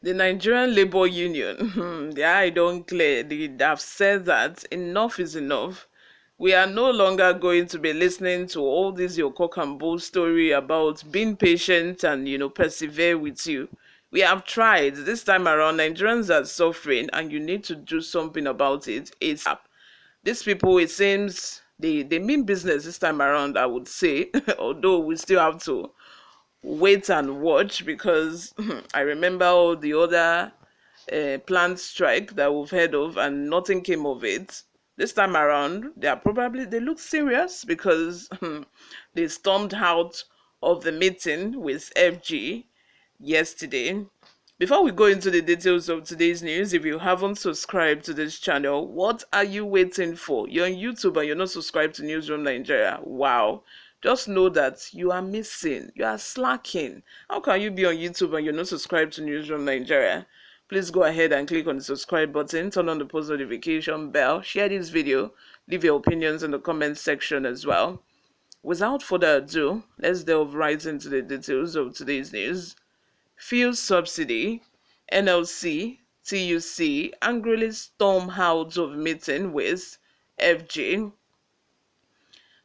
The Nigerian Labour Union, their eye don't clear. They have said that enough is enough. We are no longer going to be listening to all this your cock and bull story about being patient and persevere with you. We have tried. This time around, Nigerians are suffering and you need to do something about it ASAP. These people, it seems they mean business this time around, I would say, although we still have to wait and watch because I remember all the other planned strike that we've heard of and nothing came of it. This time around, they look serious because they stormed out of the meeting with FG yesterday. Before we go into the details of today's news, if you haven't subscribed to this channel, what are you waiting for? You're on YouTube and you're not subscribed to Newsroom Nigeria. Wow. Just know that you are missing. You are slacking. How can you be on YouTube and you're not subscribed to Newsroom Nigeria? Please go ahead and click on the subscribe button, turn on the post notification bell, share this video, leave your opinions in the comment section as well. Without further ado, let's delve right into the details of today's news. Fuel subsidy, NLC, TUC angrily storm out of meeting with FG.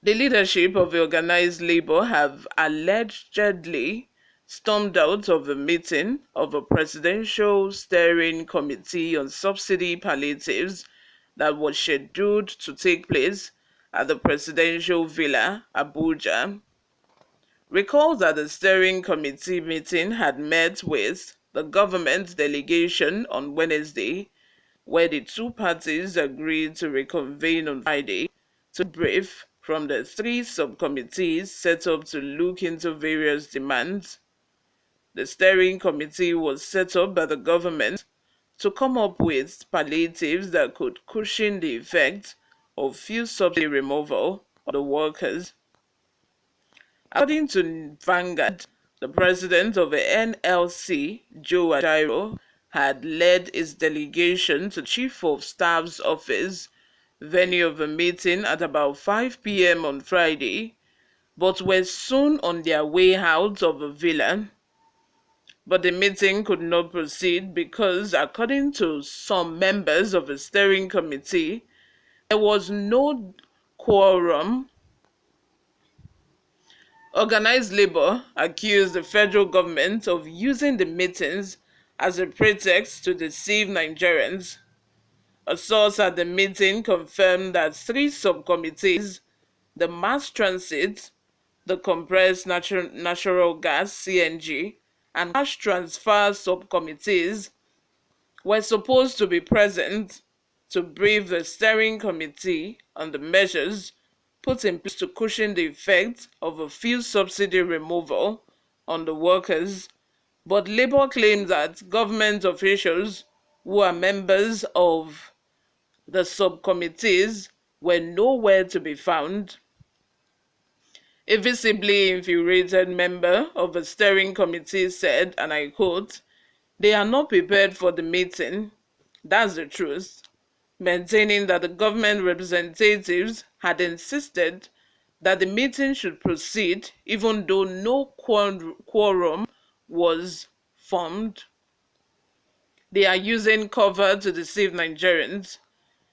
The leadership of the organized labor have allegedly stormed out of a meeting of a presidential steering committee on subsidy palliatives that was scheduled to take place at the presidential villa, Abuja. Recall that the steering committee meeting had met with the government delegation on Wednesday, where the two parties agreed to reconvene on Friday to brief from the three subcommittees set up to look into various demands. The steering committee was set up by the government to come up with palliatives that could cushion the effect of fuel subsidy removal on the workers. According to Vanguard, the president of the NLC, Joe Ajaero, had led his delegation to Chief of Staff's office, venue of the meeting, at about 5 p.m. on Friday, but were soon on their way out of the villa. But the meeting could not proceed because, according to some members of the steering committee, there was no quorum. Organized labor accused the federal government of using the meetings as a pretext to deceive Nigerians. A source at the meeting confirmed that three subcommittees, the mass transit, the compressed natural gas (CNG), and cash transfer subcommittees were supposed to be present to brief the steering committee on the measures put in place to cushion the effect of a fuel subsidy removal on the workers, but Labour claims that government officials who are members of the subcommittees were nowhere to be found. A visibly infuriated member of the steering committee said, and I quote, "They are not prepared for the meeting. That's the truth," maintaining that the government representatives had insisted that the meeting should proceed even though no quorum was formed. They are using cover to deceive Nigerians.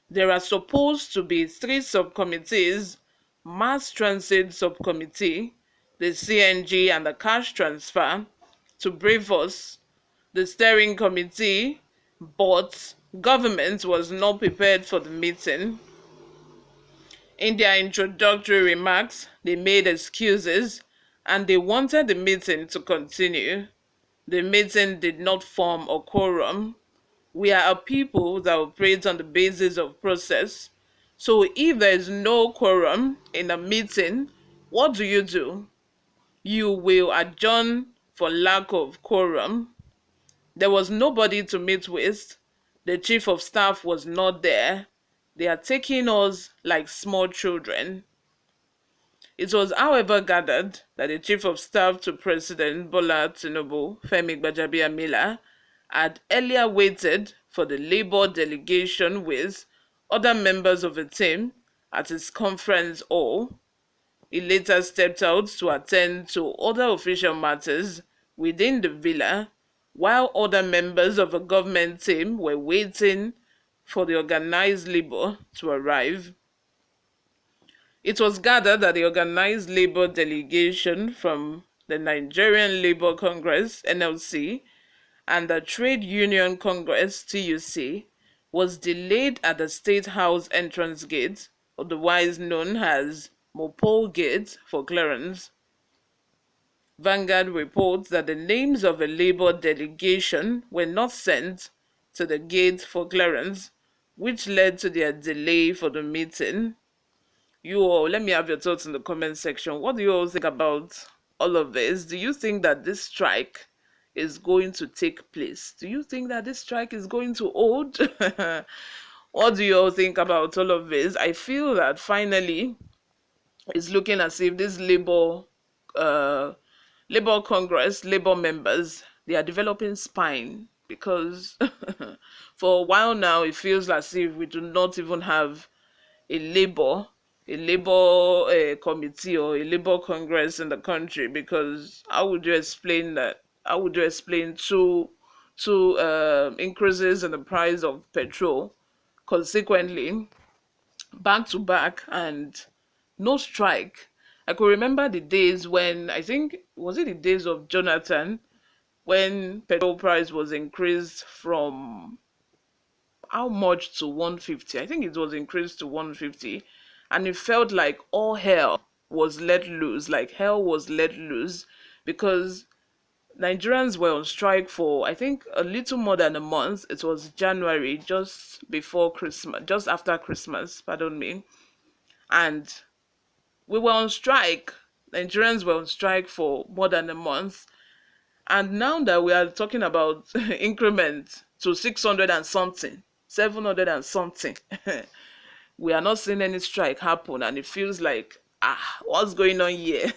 There are supposed to be three subcommittees: Mass Transit Subcommittee, the CNG, and the Cash Transfer, to brief us, the steering committee, but government was not prepared for the meeting. In their introductory remarks, they made excuses and they wanted the meeting to continue. The meeting did not form a quorum. We are a people that operate on the basis of process. So if there is no quorum in a meeting, what do? You will adjourn for lack of quorum. There was nobody to meet with. The chief of staff was not there. They are taking us like small children. It was, however, gathered that the chief of staff to President Bola Tinubu, Femi Gbajabiamila, had earlier waited for the Labour delegation with other members of the team at his conference hall. He later stepped out to attend to other official matters within the villa, while other members of the government team were waiting for the organized labour to arrive. It was gathered that the organized labour delegation from the Nigerian Labour Congress (NLC) and the Trade Union Congress (TUC) was delayed at the State House entrance gate, otherwise known as Mopole Gate, for clearance. Vanguard reports that the names of a Labour delegation were not sent to the gate for clearance, which led to their delay for the meeting. You all, let me have your thoughts in the comment section. What do you all think about all of this? Do you think that this strike is going to take place? Do you think that this strike is going to hold? What do you all think about all of this? I feel that finally it's looking as if this Labour Congress, Labour members, they are developing spine, because for a while now it feels as if we do not even have a Labour committee or a Labour Congress in the country. Because how would you explain that? How would you explain two increases in the price of petrol consequently, back to back, and no strike? I could remember the days when, I think, was it the days of Jonathan, when petrol price was increased from how much to 150? I think it was increased to 150, and it felt like all hell was let loose, because Nigerians were on strike for, I think, a little more than a month. It was January, just before Christmas, just after Christmas, pardon me. And we were on strike. Nigerians were on strike for more than a month. And now that we are talking about increment to 600 and something, 700 and something, we are not seeing any strike happen. And it feels like, what's going on here?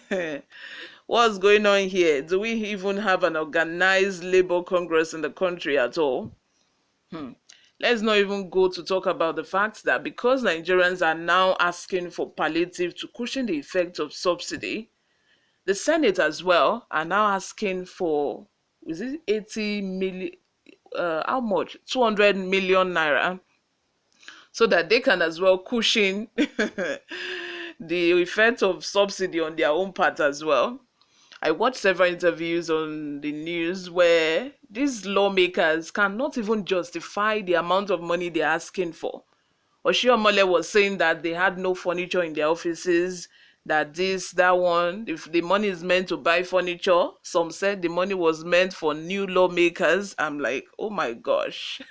What's going on here? Do we even have an organized Labour Congress in the country at all? Let's not even go to talk about the fact that because Nigerians are now asking for palliative to cushion the effect of subsidy, the Senate as well are now asking for, is it 80 million, how much? 200 million naira, so that they can as well cushion the effect of subsidy on their own part as well. I watched several interviews on the news where these lawmakers cannot even justify the amount of money they're asking for. Oshiomhole was saying that they had no furniture in their offices, that this, that one, if the money is meant to buy furniture, some said the money was meant for new lawmakers. I'm like, oh my gosh.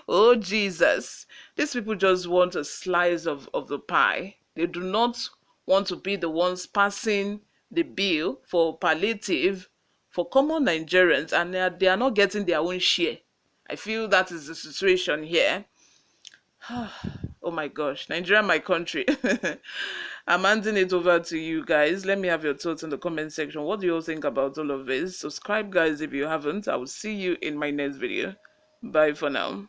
Oh Jesus. These people just want a slice of the pie. They do not want to be the ones passing the bill for palliative for common Nigerians, and they are not getting their own share. I feel that is the situation here. Oh my gosh, Nigeria, my country. I'm handing it over to you guys. Let me have your thoughts in the comment section. What do you all think about all of this? Subscribe, guys, if you haven't. I will see you in my next video. Bye for now.